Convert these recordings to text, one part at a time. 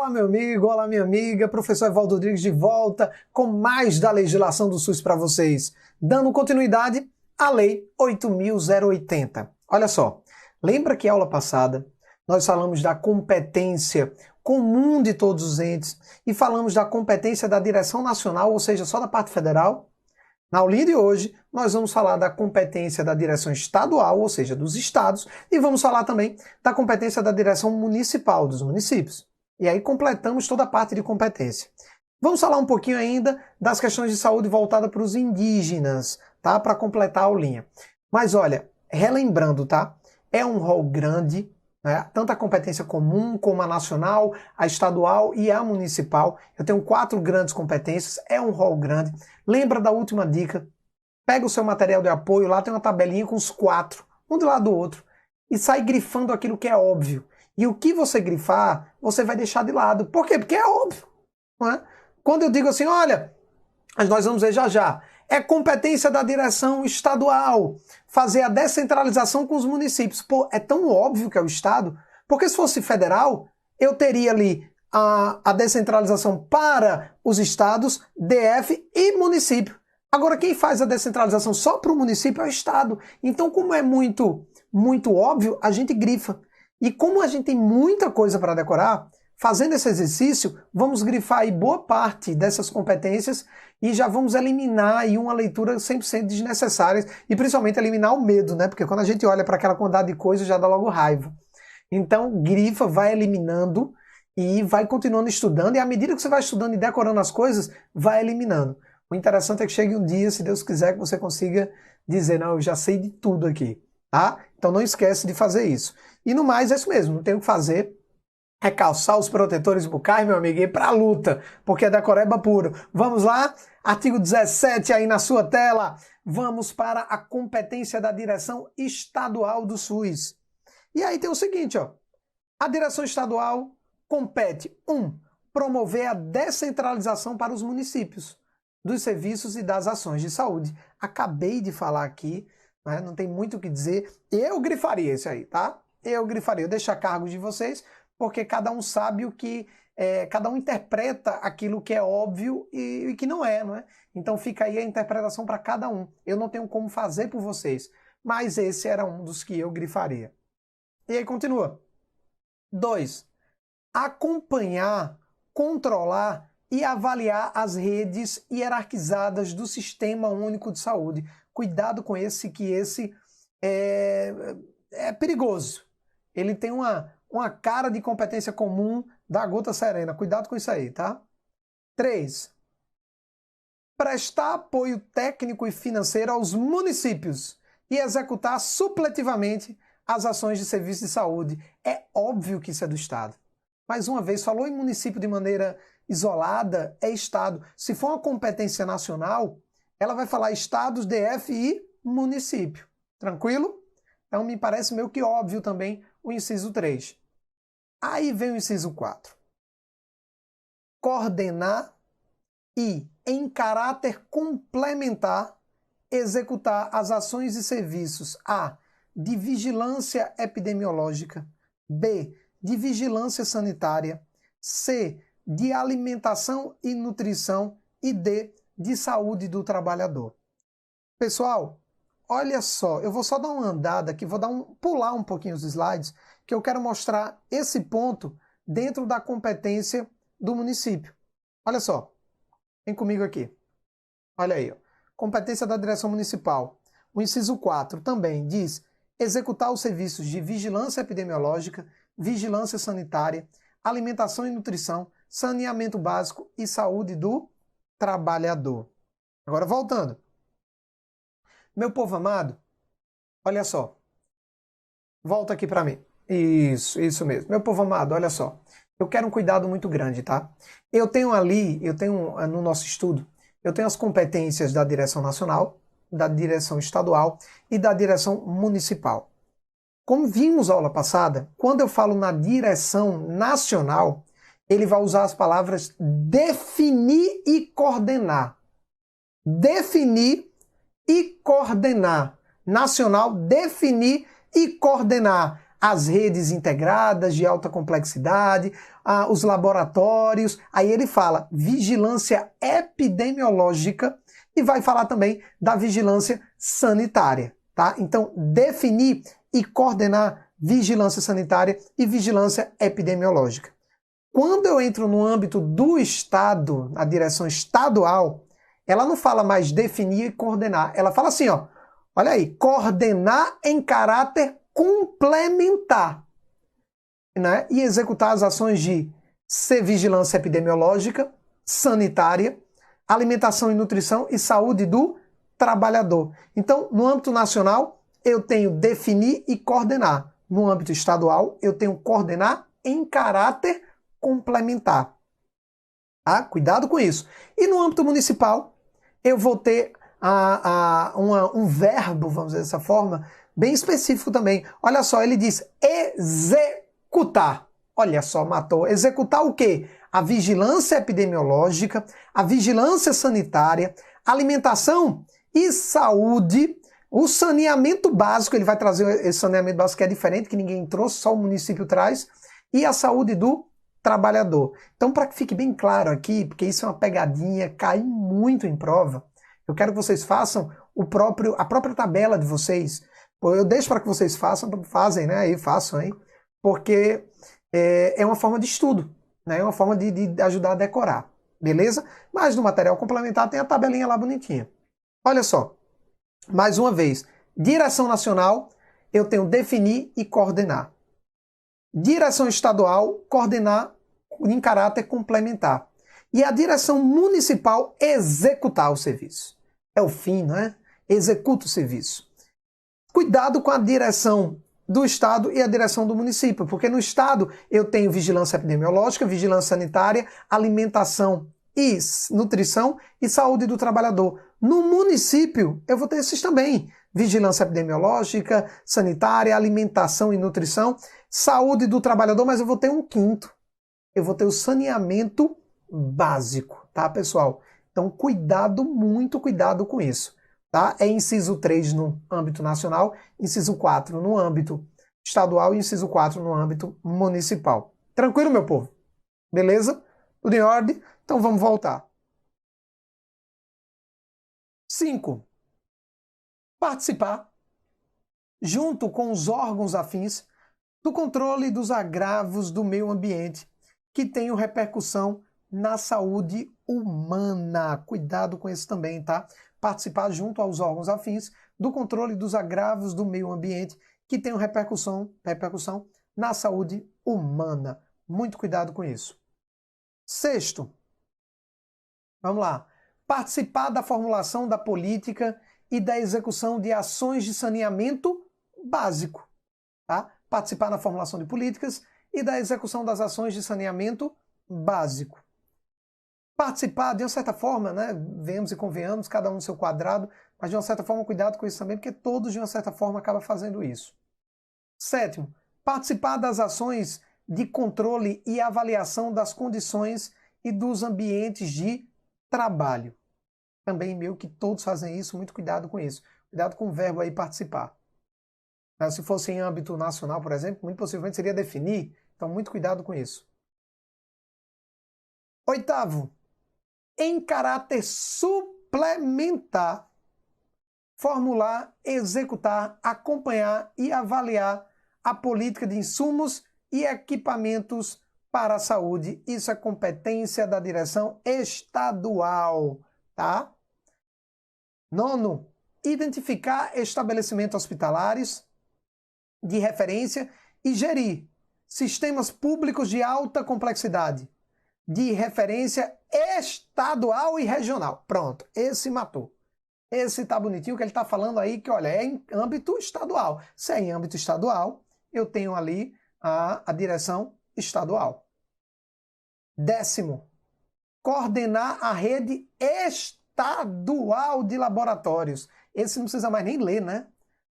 Olá, meu amigo, olá, minha amiga, professor Evaldo Rodrigues de volta com mais da legislação do SUS para vocês, dando continuidade à Lei 8.080. Olha só, lembra que aula passada nós falamos da competência comum de todos os entes e falamos da competência da direção nacional, ou seja, só da parte federal? Na aulinha de hoje, nós vamos falar da competência da direção estadual, ou seja, dos estados, e vamos falar também da competência da direção municipal, dos municípios. E aí completamos toda a parte de competência. Vamos falar um pouquinho ainda das questões de saúde voltada para os indígenas, tá? Para completar a aulinha. Mas olha, relembrando, tá? É um rol grande, né? Tanto a competência comum como a nacional, a estadual e a municipal. Eu tenho 4 grandes competências, é um rol grande. Lembra da última dica? Pega o seu material de apoio, lá tem uma tabelinha com os 4, um do lado do outro, e sai grifando aquilo que é óbvio. E o que você grifar, você vai deixar de lado. Por quê? Porque é óbvio. Não é? Quando eu digo assim, olha, nós vamos ver já já, é competência da direção estadual fazer a descentralização com os municípios. Pô, é tão óbvio que é o Estado, porque se fosse federal, eu teria ali a descentralização para os estados, DF e município. Agora, quem faz a descentralização só para o município é o Estado. Então, como é muito óbvio, a gente grifa. E como a gente tem muita coisa para decorar, fazendo esse exercício, vamos grifar aí boa parte dessas competências e já vamos eliminar aí uma leitura 100% desnecessária e principalmente eliminar o medo, né? Porque quando a gente olha para aquela quantidade de coisas já dá logo raiva. Então, grifa, vai eliminando e vai continuando estudando, e à medida que você vai estudando e decorando as coisas, vai eliminando. O interessante é que chegue um dia, se Deus quiser, que você consiga dizer, não, eu já sei de tudo aqui, tá? Então não esquece de fazer isso. E no mais, é isso mesmo, não tem o que fazer, é calçar os protetores bucais, meu amigo, e ir pra luta, porque é decoreba puro. Vamos lá? Artigo 17 aí na sua tela. Vamos para a competência da direção estadual do SUS. E aí tem o seguinte, ó. A direção estadual compete 1. Promover a descentralização para os municípios dos serviços e das ações de saúde. Acabei de falar aqui, né? Não tem muito o que dizer. Eu grifaria isso aí, tá? Eu grifaria. Eu deixo a cargo de vocês, porque cada um sabe o que... cada um interpreta aquilo que é óbvio e que não é, não é? Então fica aí a interpretação para cada um. Eu não tenho como fazer por vocês, mas esse era um dos que eu grifaria. E aí continua. 2. Acompanhar, controlar e avaliar as redes hierarquizadas do Sistema Único de Saúde. Cuidado com esse, que esse é perigoso. Ele tem uma cara de competência comum da gota serena. Cuidado com isso aí, tá? 3. Prestar apoio técnico e financeiro aos municípios e executar supletivamente as ações de serviço de saúde. É óbvio que isso é do Estado. Mais uma vez, falou em município de maneira isolada, é Estado. Se for uma competência nacional, ela vai falar estados, DF e município. Tranquilo? Então me parece meio que óbvio também o inciso 3. Aí vem o inciso 4. Coordenar e, em caráter complementar, executar as ações e serviços A. De vigilância epidemiológica, B. De vigilância sanitária, C. De alimentação e nutrição e D. De saúde do trabalhador. Pessoal, olha só, eu vou só dar uma andada aqui, pular um pouquinho os slides, que eu quero mostrar esse ponto dentro da competência do município. Olha só, vem comigo aqui. Olha aí, ó. Competência da direção municipal. O inciso 4 também diz executar os serviços de vigilância epidemiológica, vigilância sanitária, alimentação e nutrição, saneamento básico e saúde do trabalhador. Agora voltando. Meu povo amado, olha só. Volta aqui para mim. Isso mesmo. Meu povo amado, olha só. Eu quero um cuidado muito grande, tá? Eu tenho no nosso estudo, eu tenho as competências da direção nacional, da direção estadual e da direção municipal. Como vimos na aula passada, quando eu falo na direção nacional, ele vai usar as palavras definir e coordenar. Definir e coordenar. Nacional, definir e coordenar as redes integradas de alta complexidade, os laboratórios. Aí ele fala vigilância epidemiológica e vai falar também da vigilância sanitária, tá? Então, definir e coordenar vigilância sanitária e vigilância epidemiológica. Quando eu entro no âmbito do Estado, na direção estadual, ela não fala mais definir e coordenar. Ela fala assim, ó, olha aí, coordenar em caráter complementar, né? E executar as ações de vigilância epidemiológica, sanitária, alimentação e nutrição e saúde do trabalhador. Então, no âmbito nacional, eu tenho definir e coordenar. No âmbito estadual, eu tenho coordenar em caráter complementar. Ah, cuidado com isso. E no âmbito municipal, eu vou ter um verbo, vamos dizer dessa forma, bem específico também. Olha só, ele diz executar. Olha só, matou. Executar o quê? A vigilância epidemiológica, a vigilância sanitária, alimentação e saúde, o saneamento básico, ele vai trazer esse saneamento básico que é diferente, que ninguém trouxe, só o município traz, e a saúde do trabalhador. Então, para que fique bem claro aqui, porque isso é uma pegadinha, cai muito em prova, eu quero que vocês façam a própria tabela de vocês. Eu deixo para que vocês fazem, né? Aí façam aí, porque é uma forma de estudo, né? É uma forma de ajudar a decorar, beleza? Mas no material complementar tem a tabelinha lá bonitinha. Olha só, mais uma vez, direção nacional, eu tenho definir e coordenar. Direção estadual, coordenar em caráter complementar. E a direção municipal, executar o serviço. É o fim, não é? Executa o serviço. Cuidado com a direção do Estado e a direção do município, porque no Estado eu tenho vigilância epidemiológica, vigilância sanitária, alimentação e nutrição e saúde do trabalhador. No município, eu vou ter esses também. Vigilância epidemiológica, sanitária, alimentação e nutrição, saúde do trabalhador, mas eu vou ter um quinto. Eu vou ter o saneamento básico, tá, pessoal? Então, cuidado, muito cuidado com isso, tá? É inciso 3 no âmbito nacional, inciso 4 no âmbito estadual e inciso 4 no âmbito municipal. Tranquilo, meu povo? Beleza? Tudo em ordem? Então, vamos voltar. 5. Participar, junto com os órgãos afins, do controle dos agravos do meio ambiente que tenham repercussão na saúde humana. Cuidado com isso também, tá? Participar junto aos órgãos afins do controle dos agravos do meio ambiente que tenham repercussão na saúde humana. Muito cuidado com isso. 6º, vamos lá. Participar da formulação da política e da execução de ações de saneamento básico, tá? Participar na formulação de políticas e da execução das ações de saneamento básico. Participar, de uma certa forma, né, venhamos e convenhamos, cada um no seu quadrado, mas de uma certa forma, cuidado com isso também, porque todos, de uma certa forma, acabam fazendo isso. 7º, participar das ações de controle e avaliação das condições e dos ambientes de trabalho. Também meio que todos fazem isso, muito cuidado com isso. Cuidado com o verbo aí participar. Se fosse em âmbito nacional, por exemplo, muito possivelmente seria definir, então muito cuidado com isso. 8º, em caráter suplementar, formular, executar, acompanhar e avaliar a política de insumos e equipamentos para a saúde. Isso é competência da direção estadual, tá? 9º, identificar estabelecimentos hospitalares de referência e gerir sistemas públicos de alta complexidade, de referência estadual e regional. Pronto, esse matou. Esse tá bonitinho, que ele tá falando aí que, olha, é em âmbito estadual. Se é em âmbito estadual, eu tenho ali a direção estadual. 10º, coordenar a rede estadual de laboratórios. Esse não precisa mais nem ler, né?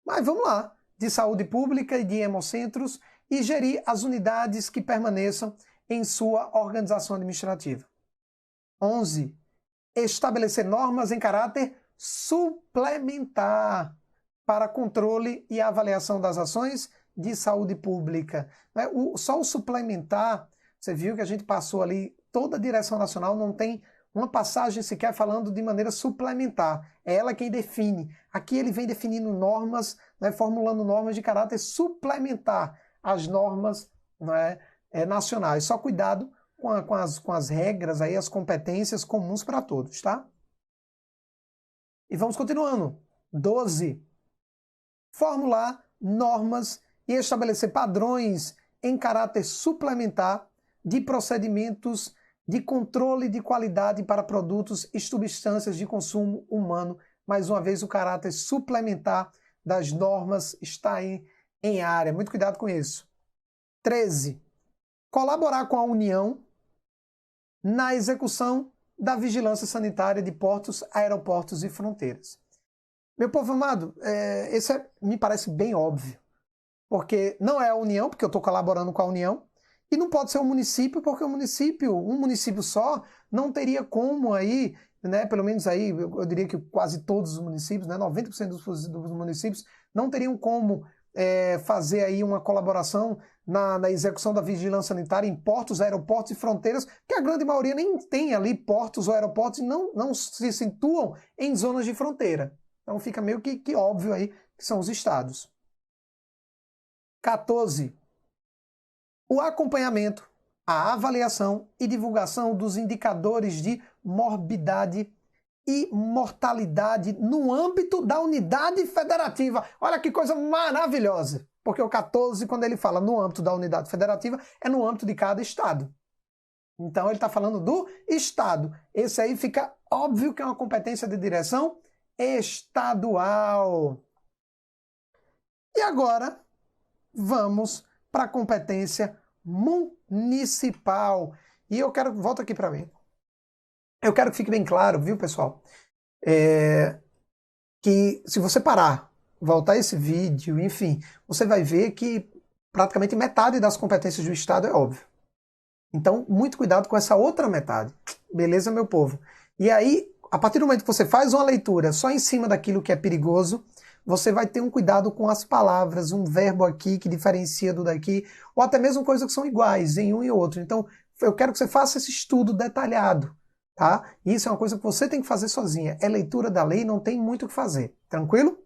Mas vamos lá. De saúde pública e de hemocentros e gerir as unidades que permaneçam em sua organização administrativa. 11. Estabelecer normas em caráter suplementar para controle e avaliação das ações de saúde pública. Né? Só o suplementar, você viu que a gente passou ali, toda a direção nacional não tem uma passagem sequer falando de maneira suplementar. É ela quem define. Aqui ele vem definindo normas, né, formulando normas de caráter suplementar às normas, né, nacionais. Só cuidado com as regras, aí, as competências comuns para todos, tá? E vamos continuando. 12. Formular normas e estabelecer padrões em caráter suplementar de procedimentos de controle de qualidade para produtos e substâncias de consumo humano. Mais uma vez, o caráter suplementar das normas está em área. Muito cuidado com isso. 13. Colaborar com a União na execução da vigilância sanitária de portos, aeroportos e fronteiras. Meu povo amado, esse me parece bem óbvio, porque não é a União, porque eu estou colaborando com a União, e não pode ser um município, porque um município só, não teria como aí, né, pelo menos aí, eu diria que quase todos os municípios, né, 90% dos municípios, não teriam como fazer aí uma colaboração na execução da vigilância sanitária em portos, aeroportos e fronteiras, que a grande maioria nem tem ali portos ou aeroportos e não se situam em zonas de fronteira. Então fica meio que óbvio aí que são os estados. 14. O acompanhamento, a avaliação e divulgação dos indicadores de morbidade e mortalidade no âmbito da unidade federativa. Olha que coisa maravilhosa! Porque o 14, quando ele fala no âmbito da unidade federativa, é no âmbito de cada estado. Então ele está falando do estado. Esse aí fica óbvio que é uma competência de direção estadual. E agora vamos para a competência municipal. E eu quero, volta aqui para mim. Eu quero que fique bem claro, viu, pessoal? Que se você parar, voltar esse vídeo, enfim, você vai ver que praticamente metade das competências do Estado é óbvio. Então, muito cuidado com essa outra metade. Beleza, meu povo? E aí, a partir do momento que você faz uma leitura só em cima daquilo que é perigoso, você vai ter um cuidado com as palavras, um verbo aqui que diferencia do daqui, ou até mesmo coisas que são iguais em um e outro. Então, eu quero que você faça esse estudo detalhado, tá? Isso é uma coisa que você tem que fazer sozinha. É leitura da lei, não tem muito o que fazer. Tranquilo?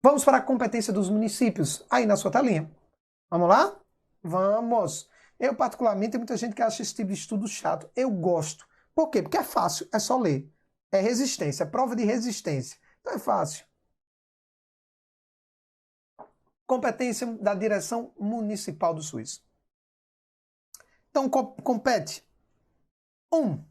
Vamos para a competência dos municípios, aí na sua telinha. Vamos lá? Vamos! Eu, particularmente, tem muita gente que acha esse tipo de estudo chato. Eu gosto. Por quê? Porque é fácil, é só ler. É resistência, é prova de resistência. Então é fácil. Competência da direção municipal do SUS. Então, compete 1.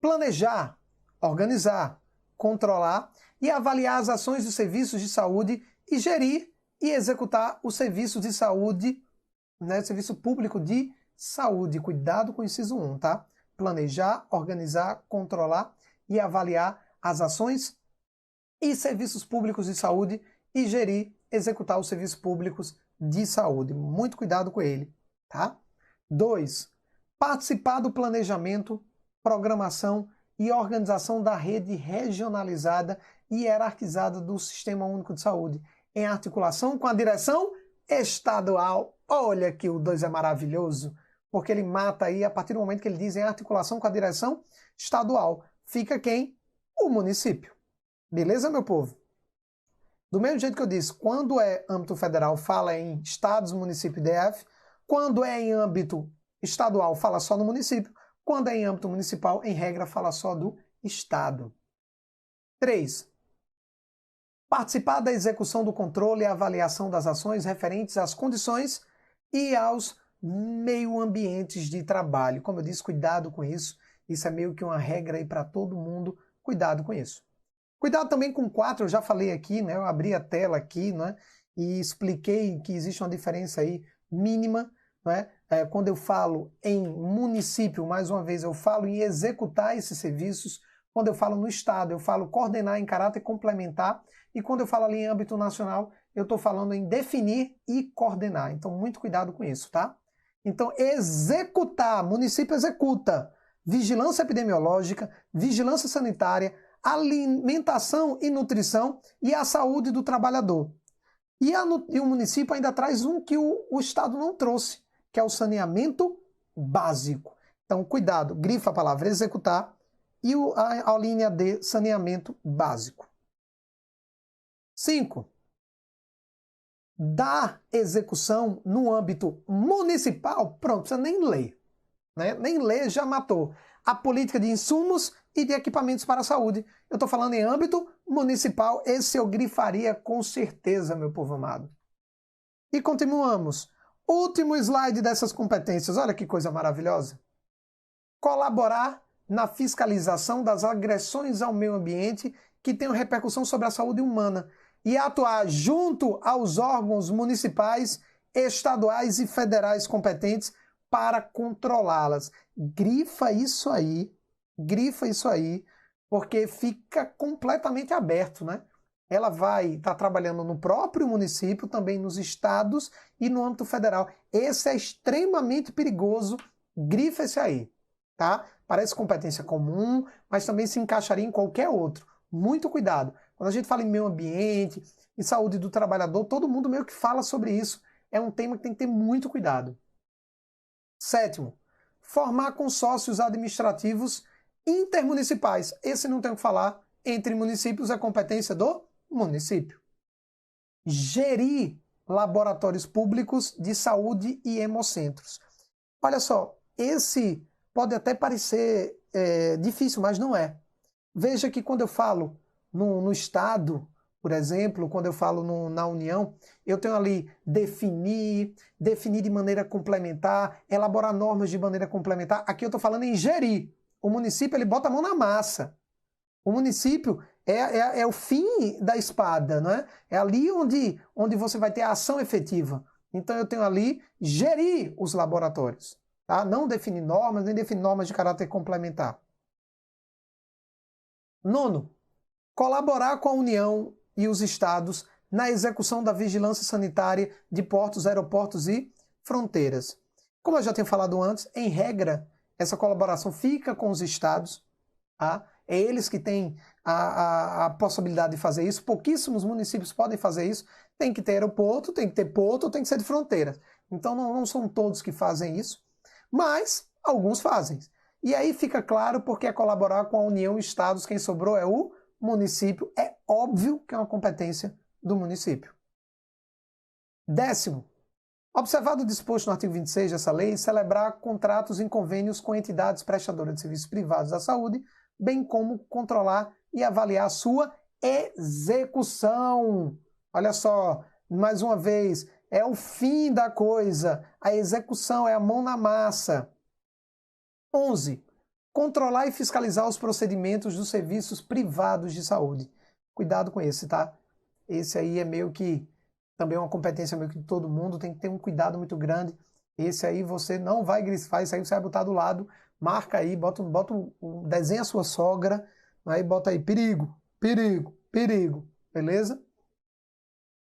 Planejar, organizar, controlar e avaliar as ações dos serviços de saúde e gerir e executar os serviços de saúde, né, serviço público de saúde. Cuidado com o inciso 1, tá? Planejar, organizar, controlar e avaliar as ações e serviços públicos de saúde e gerir, executar os serviços públicos de saúde. Muito cuidado com ele, tá? 2. Participar do planejamento, programação e organização da rede regionalizada e hierarquizada do Sistema Único de Saúde, em articulação com a direção estadual. Olha que o 2 é maravilhoso, porque ele mata aí a partir do momento que ele diz em articulação com a direção estadual. Fica quem? O município. Beleza, meu povo? Do mesmo jeito que eu disse, quando é âmbito federal, fala em estados, município e DF. Quando é em âmbito estadual, fala só no município. Quando é em âmbito municipal, em regra, fala só do estado. 3. Participar da execução do controle e avaliação das ações referentes às condições e aos meio ambientes de trabalho. Como eu disse, cuidado com isso. Isso é meio que uma regra aí para todo mundo. Cuidado com isso. Cuidado também com 4, eu já falei aqui, né? Eu abri a tela aqui, né? E expliquei que existe uma diferença aí mínima, né? Quando eu falo em município, mais uma vez, eu falo em executar esses serviços. Quando eu falo no estado, eu falo coordenar em caráter complementar. E quando eu falo ali em âmbito nacional, eu estou falando em definir e coordenar. Então, muito cuidado com isso, tá? Então, executar, município executa vigilância epidemiológica, vigilância sanitária, alimentação e nutrição e a saúde do trabalhador. E o município ainda traz um que o Estado não trouxe, que é o saneamento básico. Então, cuidado, grifa a palavra executar e a linha D, saneamento básico. 5. Da execução no âmbito municipal, pronto, você nem lê. Né? Nem ler já matou. A política de insumos e de equipamentos para a saúde. Eu estou falando em âmbito municipal, esse eu grifaria com certeza, meu povo amado. E continuamos. Último slide dessas competências, olha que coisa maravilhosa. Colaborar na fiscalização das agressões ao meio ambiente que tenham repercussão sobre a saúde humana e atuar junto aos órgãos municipais, estaduais e federais competentes para controlá-las. Grifa isso aí, porque fica completamente aberto, né? Ela vai estar trabalhando no próprio município, também nos estados e no âmbito federal. Esse é extremamente perigoso, grifa esse aí, tá? Parece competência comum, mas também se encaixaria em qualquer outro. Muito cuidado. Quando a gente fala em meio ambiente, em saúde do trabalhador, todo mundo meio que fala sobre isso. É um tema que tem que ter muito cuidado. 7º, formar consórcios administrativos intermunicipais. Esse não tem o que falar, entre municípios é competência do município. Gerir laboratórios públicos de saúde e hemocentros. Olha só, esse pode até parecer difícil, mas não é. Veja que quando eu falo no Estado, por exemplo, quando eu falo na União, eu tenho ali definir de maneira complementar, elaborar normas de maneira complementar. Aqui eu estou falando em gerir. O município ele bota a mão na massa. O município é o fim da espada, não é? É ali onde você vai ter a ação efetiva. Então eu tenho ali gerir os laboratórios. Tá? Não definir normas, nem definir normas de caráter complementar. 9º, colaborar com a União e os estados na execução da vigilância sanitária de portos, aeroportos e fronteiras. Como eu já tinha falado antes, em regra, essa colaboração fica com os estados, tá? É eles que têm a possibilidade de fazer isso. Pouquíssimos municípios podem fazer isso. Tem que ter aeroporto, tem que ter porto, tem que ser de fronteira. Então não são todos que fazem isso, mas alguns fazem. E aí fica claro porque é colaborar com a União e estados, quem sobrou é o município. É óbvio que é uma competência do município. 10º, observado o disposto no artigo 26 dessa lei, celebrar contratos em convênios com entidades prestadoras de serviços privados da saúde, bem como controlar e avaliar a sua execução. Olha só, mais uma vez, é o fim da coisa. A execução é a mão na massa. 11. Controlar e fiscalizar os procedimentos dos serviços privados de saúde. Cuidado com esse, tá? Esse aí é meio que também uma competência meio que de todo mundo, tem que ter um cuidado muito grande. Esse aí você não vai grifar, isso aí você vai botar do lado, marca aí, desenha a sua sogra, aí bota aí perigo, perigo, perigo, beleza?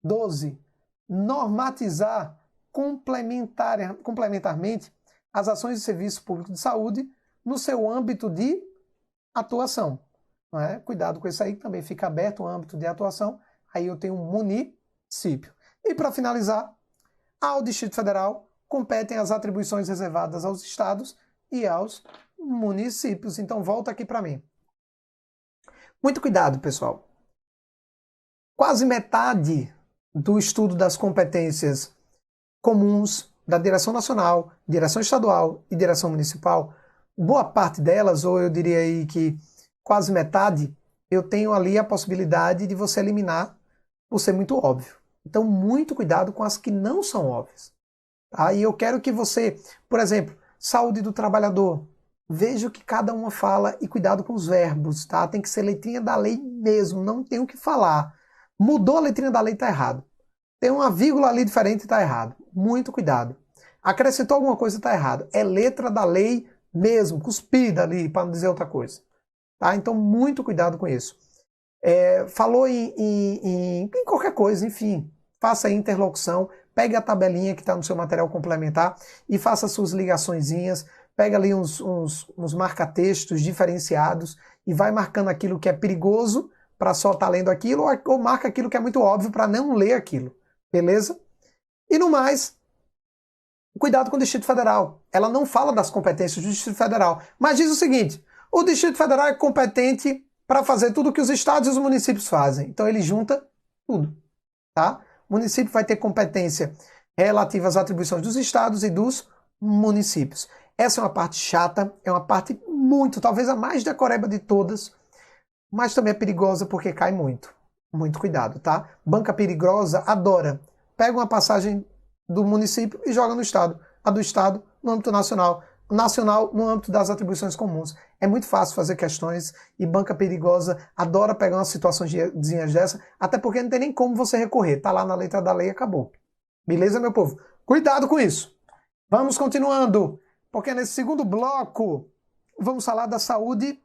12. Normatizar complementarmente as ações de serviço público de saúde no seu âmbito de atuação. Não é? Cuidado com isso aí, que também fica aberto o âmbito de atuação. Aí eu tenho um município. E para finalizar, ao Distrito Federal competem as atribuições reservadas aos estados e aos municípios. Então volta aqui para mim. Muito cuidado, pessoal. Quase metade do estudo das competências comuns da direção nacional, direção estadual e direção municipal, boa parte delas, ou eu diria aí que quase metade, eu tenho ali a possibilidade de você eliminar por ser muito óbvio. Então, muito cuidado com as que não são óbvias. Tá? E eu quero que você, por exemplo, saúde do trabalhador, veja o que cada uma fala e cuidado com os verbos. Tá? Tem que ser letrinha da lei mesmo, não tem o que falar. Mudou a letrinha da lei, está errado. Tem uma vírgula ali diferente, está errado. Muito cuidado. Acrescentou alguma coisa, está errado. É letra da lei mesmo, cuspida ali, para não dizer outra coisa. Tá? Então, muito cuidado com isso. Falou em qualquer coisa, enfim, faça a interlocução, pegue a tabelinha que está no seu material complementar e faça suas ligaçõezinhas, pega ali uns marca-textos diferenciados e vai marcando aquilo que é perigoso para só estar lendo aquilo ou marca aquilo que é muito óbvio para não ler aquilo. Beleza? E no mais, cuidado com o Distrito Federal. Ela não fala das competências do Distrito Federal, mas diz o seguinte: o Distrito Federal é competente para fazer tudo o que os estados e os municípios fazem. Então ele junta tudo, tá? O município vai ter competência relativa às atribuições dos estados e dos municípios. Essa é uma parte chata, é uma parte muito, talvez a mais decoreba de todas, mas também é perigosa porque cai muito. Muito cuidado, tá? Banca perigosa adora. Pega uma passagem do município e joga no estado. A do estado no âmbito nacional. Nacional no âmbito das atribuições comuns. É muito fácil fazer questões e banca perigosa adora pegar umas situações dessa, até porque não tem nem como você recorrer. Tá lá na letra da lei e acabou. Beleza, meu povo? Cuidado com isso. Vamos continuando, porque nesse segundo bloco vamos falar da saúde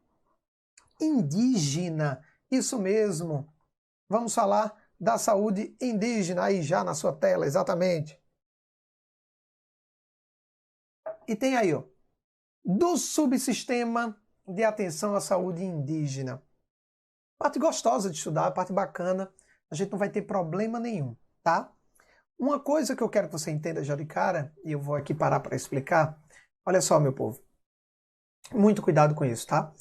indígena. Isso mesmo. Vamos falar da saúde indígena, aí já na sua tela, exatamente. E tem aí, ó, do subsistema de atenção à saúde indígena. Parte gostosa de estudar, parte bacana, a gente não vai ter problema nenhum, tá? Uma coisa que eu quero que você entenda já de cara, e eu vou aqui parar para explicar, olha só, meu povo, muito cuidado com isso, tá?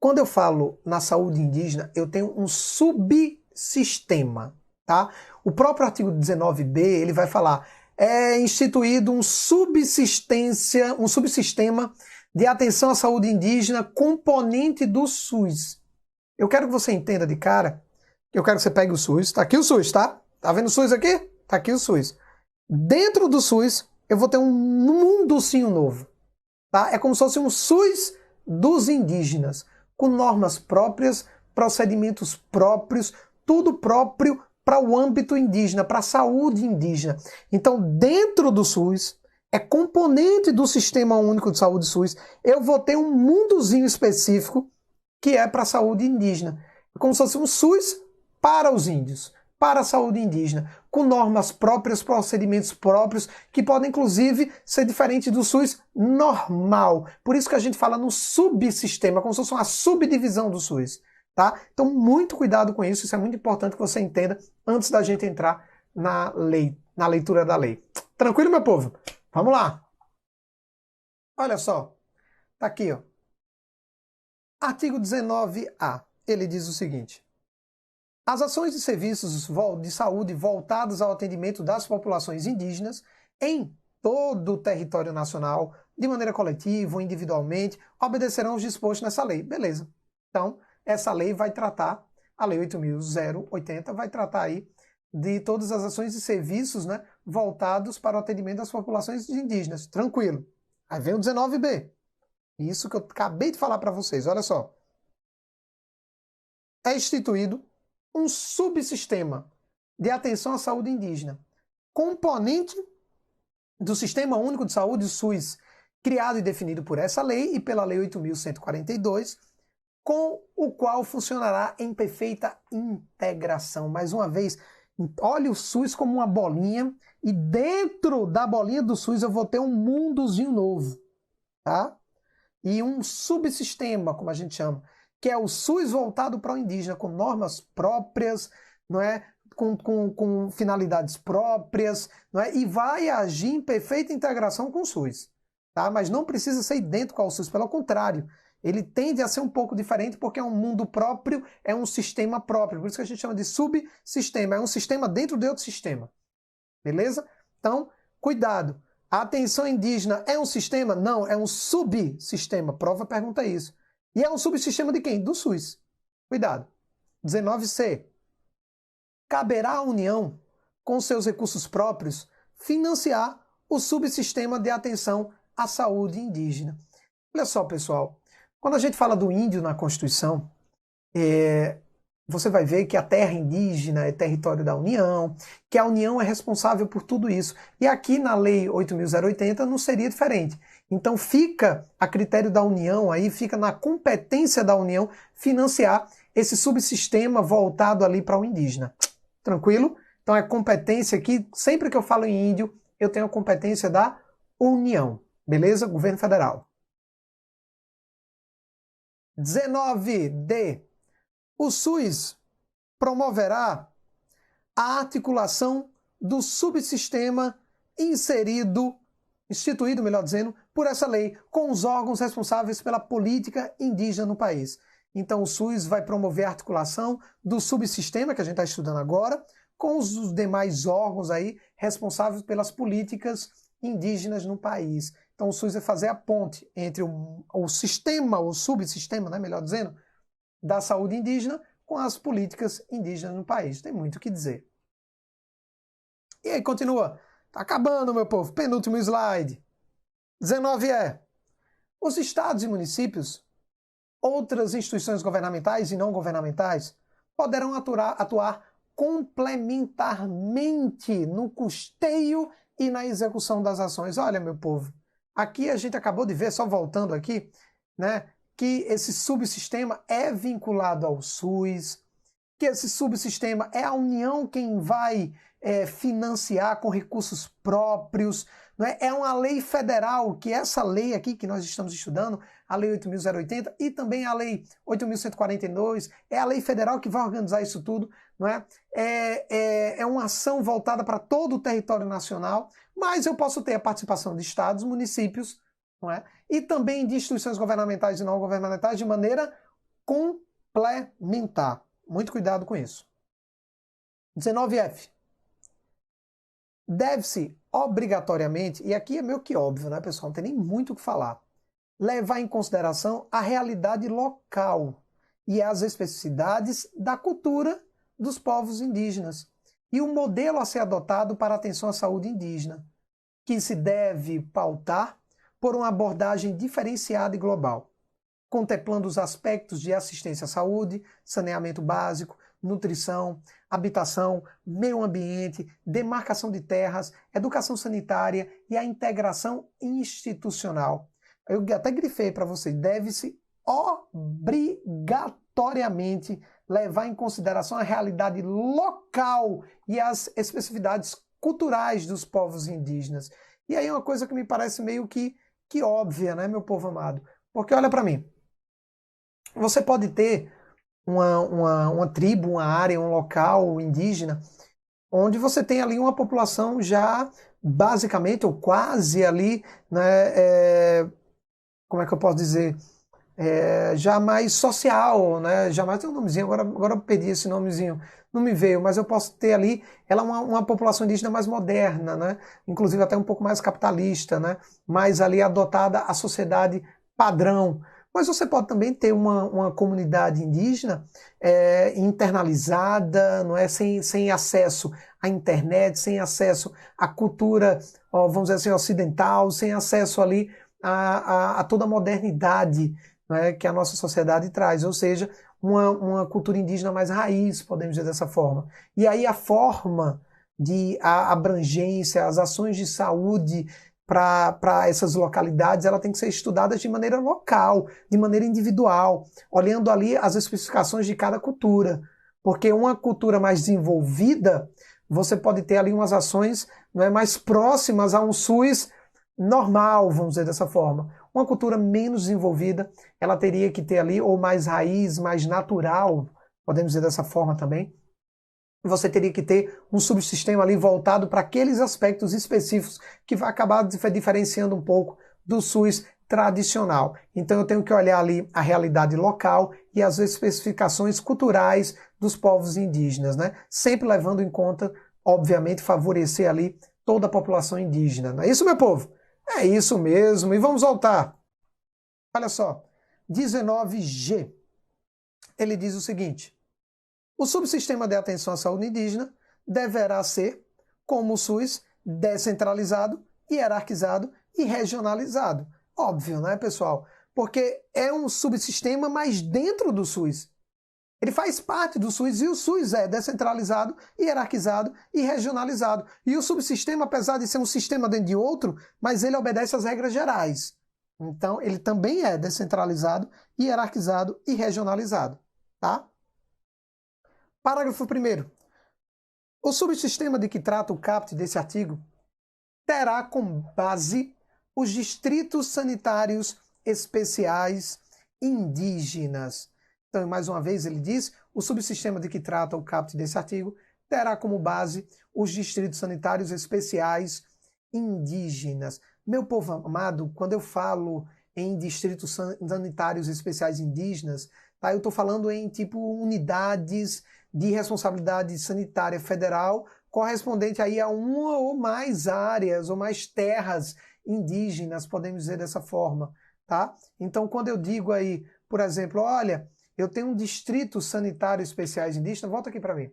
Quando eu falo na saúde indígena, eu tenho um subsistema, tá? O próprio artigo 19b, ele vai falar, é instituído um subsistema de atenção à saúde indígena componente do SUS. Eu quero que você entenda de cara, eu quero que você pegue o SUS, tá aqui o SUS, tá? Tá vendo o SUS aqui? Tá aqui o SUS. Dentro do SUS, eu vou ter um mundozinho novo, tá? É como se fosse um SUS dos indígenas, com normas próprias, procedimentos próprios, tudo próprio para o âmbito indígena, para a saúde indígena. Então, dentro do SUS, é componente do Sistema Único de Saúde SUS, eu vou ter um mundozinho específico que é para a saúde indígena. É como se fosse um SUS para os índios, para a saúde indígena, com normas próprias, procedimentos próprios, que podem, inclusive, ser diferentes do SUS normal. Por isso que a gente fala no subsistema, como se fosse uma subdivisão do SUS. Tá? Então, muito cuidado com isso, isso é muito importante que você entenda antes da gente entrar na lei, na leitura da lei. Tranquilo, meu povo? Vamos lá. Olha só, tá aqui, ó. Artigo 19A, ele diz o seguinte: as ações e serviços de saúde voltados ao atendimento das populações indígenas em todo o território nacional, de maneira coletiva ou individualmente, obedecerão aos dispostos nessa lei. Beleza. Então, essa lei vai tratar, a Lei 8.080, vai tratar aí de todas as ações e serviços, né, voltados para o atendimento das populações indígenas. Tranquilo. Aí vem o 19b. Isso que eu acabei de falar para vocês. Olha só. É instituído um subsistema de atenção à saúde indígena, componente do Sistema Único de Saúde, SUS, criado e definido por essa lei e pela Lei 8.142, com o qual funcionará em perfeita integração. Mais uma vez, olhe o SUS como uma bolinha e dentro da bolinha do SUS eu vou ter um mundozinho novo, tá? E um subsistema, como a gente chama, que é o SUS voltado para o indígena, com normas próprias, não é? Com finalidades próprias, não é? E vai agir em perfeita integração com o SUS. Tá? Mas não precisa ser idêntico ao SUS, pelo contrário. Ele tende a ser um pouco diferente porque é um mundo próprio, é um sistema próprio. Por isso que a gente chama de subsistema. É um sistema dentro de outro sistema. Beleza? Então, cuidado. A atenção indígena é um sistema? Não, é um subsistema. Prova pergunta isso. E é um subsistema de quem? Do SUS. Cuidado. 19C. Caberá à União, com seus recursos próprios, financiar o subsistema de atenção à saúde indígena. Olha só, pessoal. Quando a gente fala do índio na Constituição, você vai ver que a terra indígena é território da União, que a União é responsável por tudo isso. E aqui na Lei 8.080 não seria diferente. Então fica a critério da União, aí fica na competência da União financiar esse subsistema voltado ali para o indígena. Tranquilo? Então é competência aqui, sempre que eu falo em índio, eu tenho a competência da União. Beleza? Governo Federal. 19D. O SUS promoverá a articulação do subsistema instituído, melhor dizendo, por essa lei, com os órgãos responsáveis pela política indígena no país. Então, o SUS vai promover a articulação do subsistema, que a gente está estudando agora, com os demais órgãos aí responsáveis pelas políticas indígenas no país. Então, o SUS vai fazer a ponte entre o sistema, o subsistema, né, melhor dizendo, da saúde indígena com as políticas indígenas no país. Tem muito o que dizer. E aí, continua. Tá acabando, meu povo. Penúltimo slide. 19 os estados e municípios, outras instituições governamentais e não governamentais, poderão atuar complementarmente no custeio e na execução das ações. Olha, meu povo, aqui a gente acabou de ver, só voltando aqui, né, que esse subsistema é vinculado ao SUS, que esse subsistema é a União quem vai financiar com recursos próprios, não é? É uma lei federal, que essa lei aqui que nós estamos estudando, a Lei 8.080 e também a Lei 8.142, é a lei federal que vai organizar isso tudo, não é? É uma ação voltada para todo o território nacional, mas eu posso ter a participação de estados, municípios, não é? E também de instituições governamentais e não governamentais de maneira complementar. Muito cuidado com isso. 19F. Deve-se obrigatoriamente, e aqui é meio que óbvio, né, pessoal? Não tem nem muito o que falar. Levar em consideração a realidade local e as especificidades da cultura dos povos indígenas e o modelo a ser adotado para a atenção à saúde indígena, que se deve pautar por uma abordagem diferenciada e global, contemplando os aspectos de assistência à saúde, saneamento básico, nutrição, habitação, meio ambiente, demarcação de terras, educação sanitária e a integração institucional. Eu até grifei para vocês, deve-se obrigatoriamente levar em consideração a realidade local e as especificidades culturais dos povos indígenas. E aí é uma coisa que me parece meio que óbvia, né, meu povo amado? Porque olha para mim, você pode ter uma tribo, uma área, um local indígena, onde você tem ali uma população já basicamente, ou quase ali, né, como é que eu posso dizer, já mais social, né, já mais tem um nomezinho, agora eu perdi esse nomezinho, não me veio, mas eu posso ter ali, ela é uma população indígena mais moderna, né, inclusive até um pouco mais capitalista, né, mais ali adotada à sociedade padrão. Mas você pode também ter uma comunidade indígena internalizada, não é? Sem acesso à internet, sem acesso à cultura, vamos dizer assim, ocidental, sem acesso ali a toda a modernidade, não é? Que a nossa sociedade traz, ou seja, uma cultura indígena mais raiz, podemos dizer dessa forma. E aí a forma de abrangência, as ações de saúde para essas localidades, ela tem que ser estudada de maneira local, de maneira individual, olhando ali as especificações de cada cultura. Porque uma cultura mais desenvolvida, você pode ter ali umas ações, não é, mais próximas a um SUS normal, vamos dizer dessa forma. Uma cultura menos desenvolvida, ela teria que ter ali, ou mais raiz, mais natural, podemos dizer dessa forma também, você teria que ter um subsistema ali voltado para aqueles aspectos específicos que vai acabar diferenciando um pouco do SUS tradicional. Então eu tenho que olhar ali a realidade local e as especificações culturais dos povos indígenas, né? Sempre levando em conta, obviamente, favorecer ali toda a população indígena. Não é isso, meu povo? É isso mesmo. E vamos voltar. Olha só. 19G. Ele diz o seguinte: o subsistema de atenção à saúde indígena deverá ser, como o SUS, descentralizado, hierarquizado e regionalizado. Óbvio, né, pessoal? Porque é um subsistema, mas dentro do SUS. Ele faz parte do SUS e o SUS é descentralizado, hierarquizado e regionalizado. E o subsistema, apesar de ser um sistema dentro de outro, mas ele obedece às regras gerais. Então, ele também é descentralizado, hierarquizado e regionalizado, tá? Parágrafo 1º. O subsistema de que trata o caput desse artigo terá como base os distritos sanitários especiais indígenas. Então, mais uma vez, ele diz, o subsistema de que trata o caput desse artigo terá como base os distritos sanitários especiais indígenas. Meu povo amado, quando eu falo em distritos sanitários especiais indígenas, tá? Eu estou falando em tipo unidades de responsabilidade sanitária federal correspondente aí a uma ou mais áreas ou mais terras indígenas, podemos dizer dessa forma, tá? Então, quando eu digo aí, por exemplo, olha, eu tenho um distrito sanitário especiais indígenas, volta aqui para mim.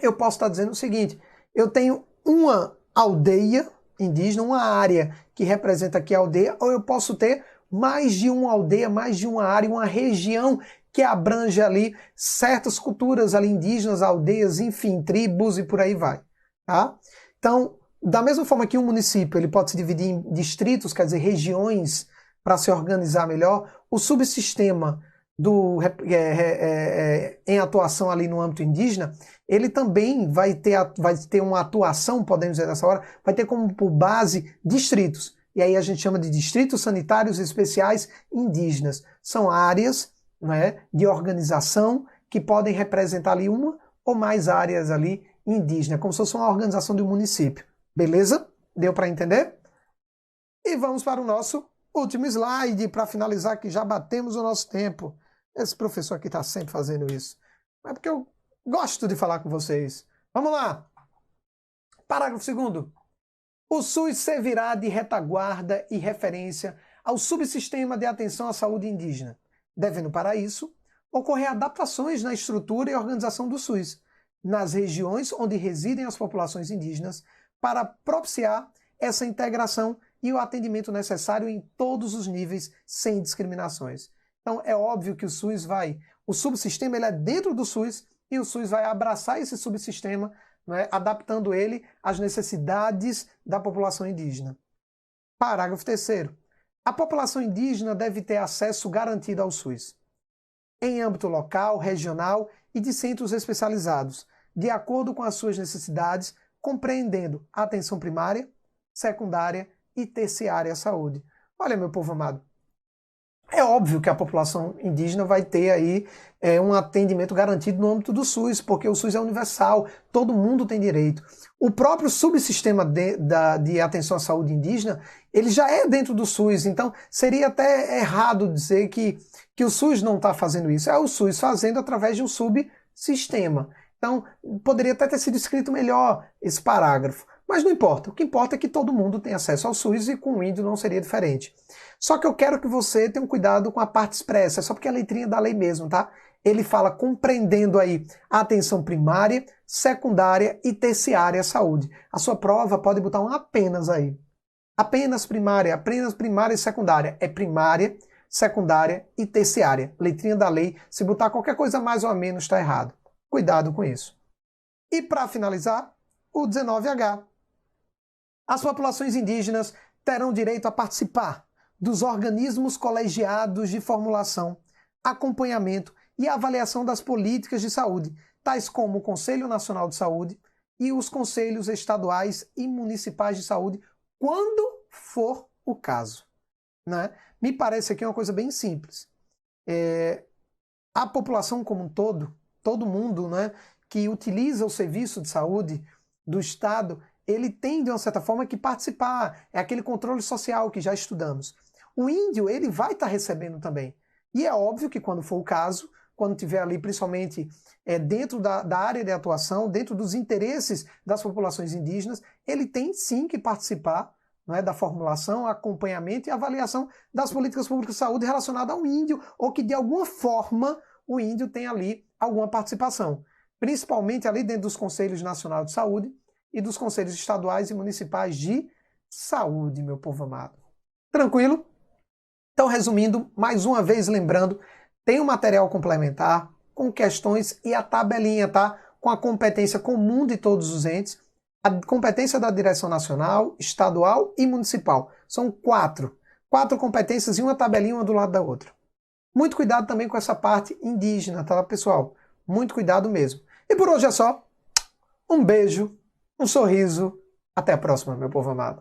Eu posso estar dizendo o seguinte, eu tenho uma aldeia indígena, uma área que representa aqui a aldeia, ou eu posso ter mais de uma aldeia, mais de uma área, uma região que abrange ali certas culturas ali indígenas, aldeias, enfim, tribos e por aí vai, tá? Então, da mesma forma que um município ele pode se dividir em distritos, quer dizer, regiões para se organizar melhor, o subsistema em atuação ali no âmbito indígena, ele também vai ter uma atuação, podemos dizer nessa hora, vai ter como por base distritos. E aí a gente chama de distritos sanitários especiais indígenas. São áreas, né, de organização que podem representar ali uma ou mais áreas ali indígenas, como se fosse uma organização de um município. Beleza? Deu para entender? E vamos para o nosso último slide para finalizar, que já batemos o nosso tempo. Esse professor aqui está sempre fazendo isso. É porque eu gosto de falar com vocês. Vamos lá. Parágrafo 2º. O SUS servirá de retaguarda e referência ao subsistema de atenção à saúde indígena, devendo para isso ocorrer adaptações na estrutura e organização do SUS, nas regiões onde residem as populações indígenas, para propiciar essa integração e o atendimento necessário em todos os níveis, sem discriminações. Então, é óbvio que o subsistema ele é dentro do SUS e o SUS vai abraçar esse subsistema, né, adaptando ele às necessidades da população indígena. Parágrafo 3º. A população indígena deve ter acesso garantido ao SUS, em âmbito local, regional e de centros especializados, de acordo com as suas necessidades, compreendendo a atenção primária, secundária e terciária à saúde. Olha, meu povo amado, é óbvio que a população indígena vai ter aí um atendimento garantido no âmbito do SUS, porque o SUS é universal, todo mundo tem direito. O próprio subsistema de atenção à saúde indígena, ele já é dentro do SUS, então seria até errado dizer que o SUS não está fazendo isso. É o SUS fazendo através de um subsistema. Então, poderia até ter sido escrito melhor esse parágrafo. Mas não importa. O que importa é que todo mundo tem acesso ao SUS e com o índio não seria diferente. Só que eu quero que você tenha um cuidado com a parte expressa. É só porque é a letrinha da lei mesmo, tá? Ele fala compreendendo aí a atenção primária, secundária e terciária à saúde. A sua prova pode botar um apenas aí. Apenas primária e secundária. É primária, secundária e terciária. Letrinha da lei. Se botar qualquer coisa mais ou menos, está errado. Cuidado com isso. E para finalizar, o 19H. As populações indígenas terão direito a participar dos organismos colegiados de formulação, acompanhamento e avaliação das políticas de saúde, tais como o Conselho Nacional de Saúde e os Conselhos Estaduais e Municipais de Saúde, quando for o caso. Né? Me parece aqui uma coisa bem simples. A população como um todo mundo, né, que utiliza o serviço de saúde do Estado, ele tem, de uma certa forma, que participar. É aquele controle social que já estudamos. O índio, ele vai estar recebendo também. E é óbvio que, quando for o caso, quando tiver ali, principalmente dentro da área de atuação, dentro dos interesses das populações indígenas, ele tem sim que participar, não é, da formulação, acompanhamento e avaliação das políticas públicas de saúde relacionadas ao índio, ou que, de alguma forma, o índio tem ali alguma participação. Principalmente ali dentro dos Conselhos Nacionais de Saúde e dos Conselhos Estaduais e Municipais de Saúde, meu povo amado. Tranquilo? Então, resumindo, mais uma vez lembrando, tem um material complementar com questões e a tabelinha, tá? Com a competência comum de todos os entes, a competência da direção nacional, estadual e municipal. São 4 competências e uma tabelinha uma do lado da outra. Muito cuidado também com essa parte indígena, tá, pessoal? Muito cuidado mesmo. E por hoje é só. Um beijo, um sorriso. Até a próxima, meu povo amado.